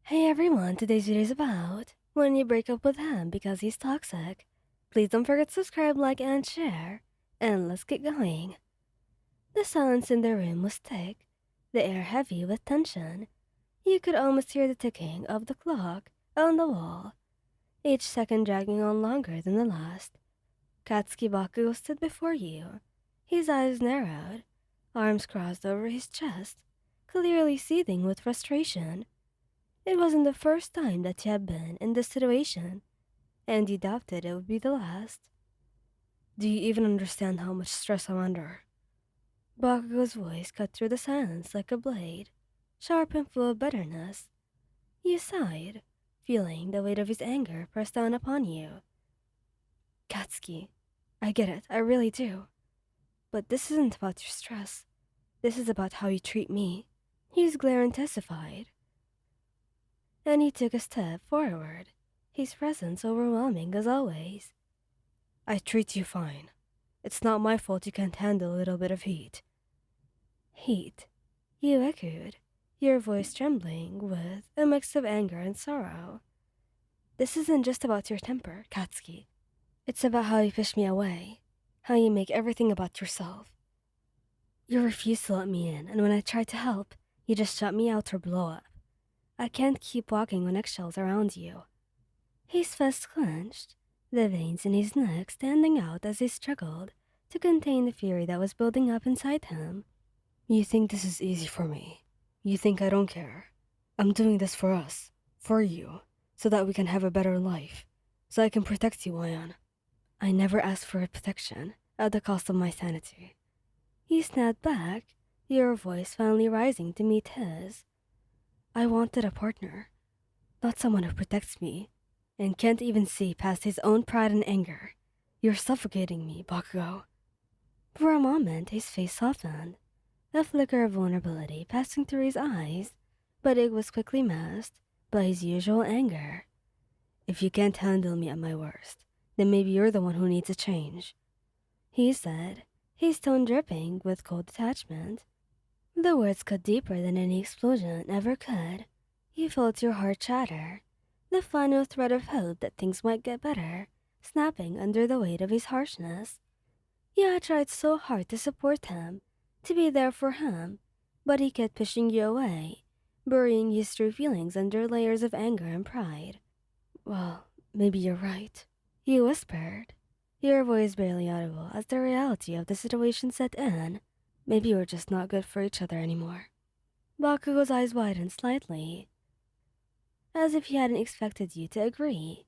Hey everyone, today's video is about when you break up with him because he's toxic. Please don't forget to subscribe, like, and share. And let's get going. The silence in the room was thick, the air heavy with tension. You could almost hear the ticking of the clock on the wall, each second dragging on longer than the last. Katsuki Bakugou stood before you, his eyes narrowed, arms crossed over his chest, clearly seething with frustration. It wasn't the first time that you had been in this situation, and you doubted it would be the last. Do you even understand how much stress I'm under? Bakugo's voice cut through the silence like a blade, sharp and full of bitterness. You sighed, feeling the weight of his anger press down upon you. Katsuki, I get it, I really do. But this isn't about your stress. This is about how you treat me. His glare intensified, and he took a step forward, his presence overwhelming as always. I treat you fine. It's not my fault you can't handle a little bit of heat. Heat, you echoed, your voice trembling with a mix of anger and sorrow. This isn't just about your temper, Katsuki. It's about how you push me away, how you make everything about yourself. You refuse to let me in, and when I try to help, you just shut me out or blow up. I can't keep walking on eggshells around you. His fist clenched, the veins in his neck standing out as he struggled to contain the fury that was building up inside him. You think this is easy for me. You think I don't care. I'm doing this for us, for you, so that we can have a better life, so I can protect you, Ayan. I never asked for protection at the cost of my sanity. He snapped back, your voice finally rising to meet his. I wanted a partner, not someone who protects me and can't even see past his own pride and anger. You're suffocating me, Bakugou. For a moment, his face softened, a flicker of vulnerability passing through his eyes, but it was quickly masked by his usual anger. If you can't handle me at my worst, then maybe you're the one who needs a change, he said, his tone dripping with cold detachment. The words cut deeper than any explosion ever could. You felt your heart shatter, the final thread of hope that things might get better, snapping under the weight of his harshness. You had tried so hard to support him, to be there for him, but he kept pushing you away, burying his true feelings under layers of anger and pride. Well, maybe you're right, you whispered, your voice barely audible as the reality of the situation set in. Maybe we're just not good for each other anymore. Bakugo's eyes widened slightly, as if he hadn't expected you to agree.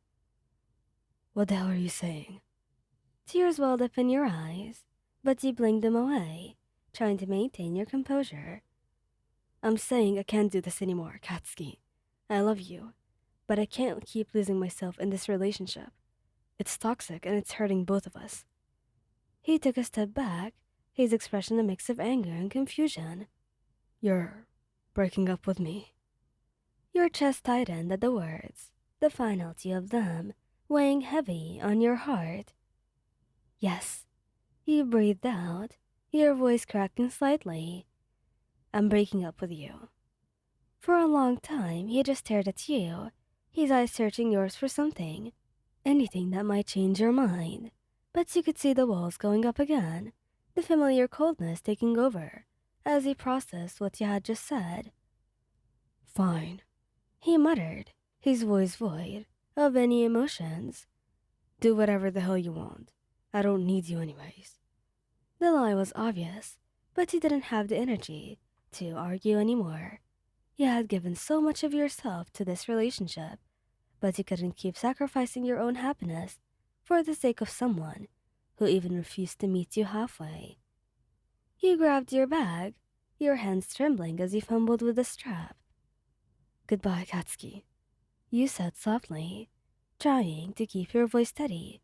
What the hell are you saying? Tears welled up in your eyes, but you blinked them away, trying to maintain your composure. I'm saying I can't do this anymore, Katsuki. I love you, but I can't keep losing myself in this relationship. It's toxic and it's hurting both of us. He took a step back, his expression a mix of anger and confusion. You're breaking up with me? Your chest tightened at the words, the finality of them weighing heavy on your heart. Yes, you breathed out, your voice cracking slightly. I'm breaking up with you. For a long time, he just stared at you, his eyes searching yours for something, anything that might change your mind. But you could see the walls going up again, the familiar coldness taking over, as he processed what you had just said. Fine, he muttered, his voice void of any emotions. Do whatever the hell you want. I don't need you anyways. The lie was obvious, but you didn't have the energy to argue anymore. You had given so much of yourself to this relationship, but you couldn't keep sacrificing your own happiness for the sake of someone who even refused to meet you halfway. You grabbed your bag, your hands trembling as you fumbled with the strap. Goodbye, Katsuki, you said softly, trying to keep your voice steady.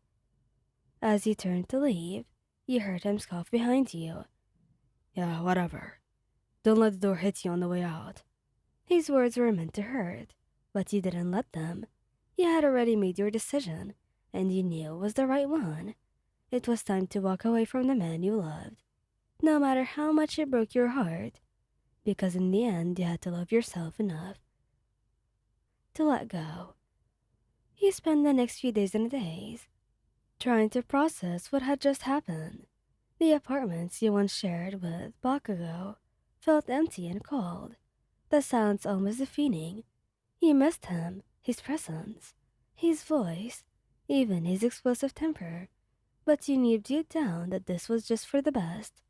As you turned to leave, you heard him scoff behind you. Yeah, whatever. Don't let the door hit you on the way out. His words were meant to hurt, but you didn't let them. You had already made your decision, and you knew it was the right one. It was time to walk away from the man you loved, no matter how much it broke your heart, because in the end you had to love yourself enough. to let go. He spent the next few days and days trying to process what had just happened. The apartments you once shared with Bakugou felt empty and cold. The sounds almost deafening. You missed him, his presence, his voice, even his explosive temper. But you knew deep down that this was just for the best.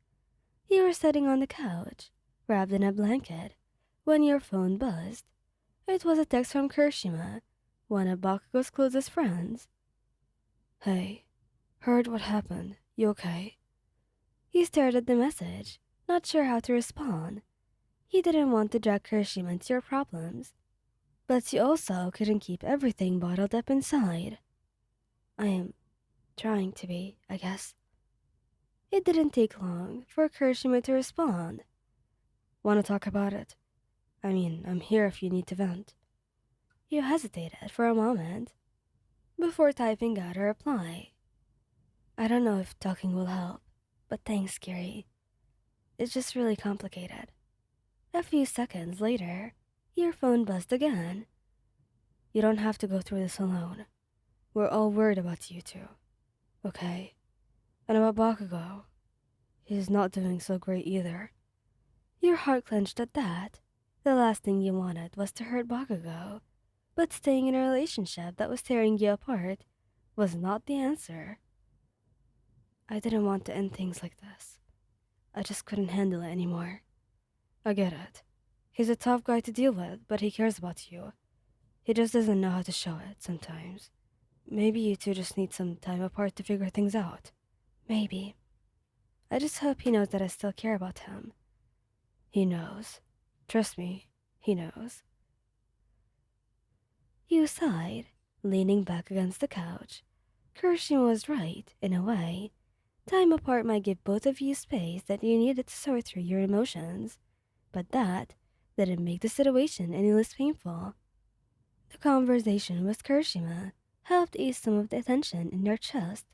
You were sitting on the couch, wrapped in a blanket, when your phone buzzed. It was a text from Kirishima, one of Bakugou's closest friends. "Hey, heard what happened. You okay?" He stared at the message, not sure how to respond. He didn't want to drag Kirishima into your problems, but you also couldn't keep everything bottled up inside. "I am trying to be, I guess." It didn't take long for Kirishima to respond. "Want to talk about it? I mean, I'm here if you need to vent." You hesitated for a moment before typing out a reply. "I don't know if talking will help, but thanks, Kiri. It's just really complicated." A few seconds later, your phone buzzed again. "You don't have to go through this alone. We're all worried about you two. Okay? And about Bakugou. He's not doing so great either." Your heart clenched at that. The last thing you wanted was to hurt Bakugou, but staying in a relationship that was tearing you apart was not the answer. "I didn't want to end things like this. I just couldn't handle it anymore." "I get it. He's a tough guy to deal with, but he cares about you. He just doesn't know how to show it sometimes. Maybe you two just need some time apart to figure things out." "Maybe. I just hope he knows that I still care about him." "He knows. Trust me, he knows." You sighed, leaning back against the couch. Kirishima was right, in a way. Time apart might give both of you space that you needed to sort through your emotions, but that didn't make the situation any less painful. The conversation with Kirishima helped ease some of the tension in your chest,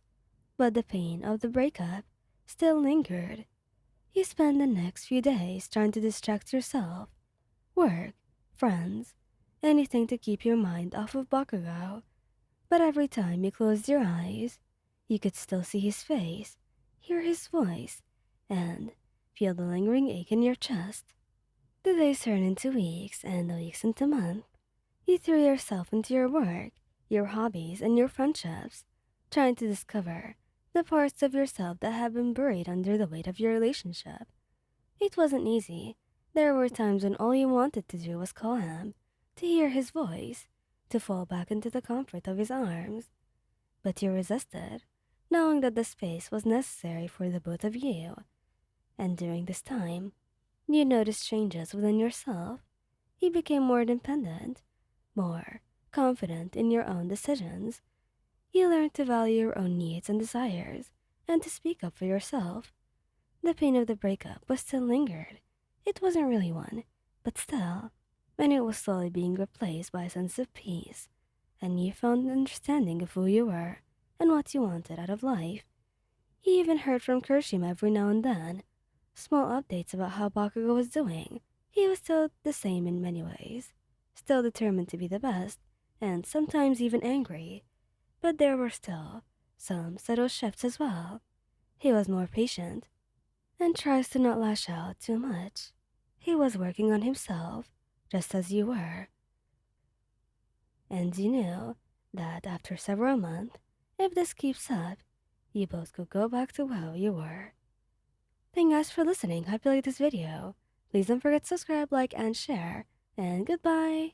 but the pain of the breakup still lingered. You spent the next few days trying to distract yourself. Work, friends, anything to keep your mind off of Bakugou. But every time you closed your eyes, you could still see his face, hear his voice, and feel the lingering ache in your chest. The days turned into weeks and the weeks into months. You threw yourself into your work, your hobbies, and your friendships, trying to discover the parts of yourself that have been buried under the weight of your relationship. It wasn't easy. There were times when all you wanted to do was call him, to hear his voice, to fall back into the comfort of his arms. But you resisted, knowing that the space was necessary for the both of you. And during this time, you noticed changes within yourself. You became more independent, more confident in your own decisions. You learned to value your own needs and desires, and to speak up for yourself. The pain of the breakup was still lingered. It wasn't really one, but still, and it was slowly being replaced by a sense of peace, and you found an understanding of who you were and what you wanted out of life. You even heard from Kirishima every now and then, small updates about how Bakugou was doing. He was still the same in many ways, still determined to be the best, and sometimes even angry. But there were still some subtle shifts as well. He was more patient, and tries to not lash out too much. He was working on himself, just as you were. And you knew that after several months, if this keeps up, you both could go back to where you were. Thank you guys for listening. Hope you liked this video. Please don't forget to subscribe, like, and share. And goodbye!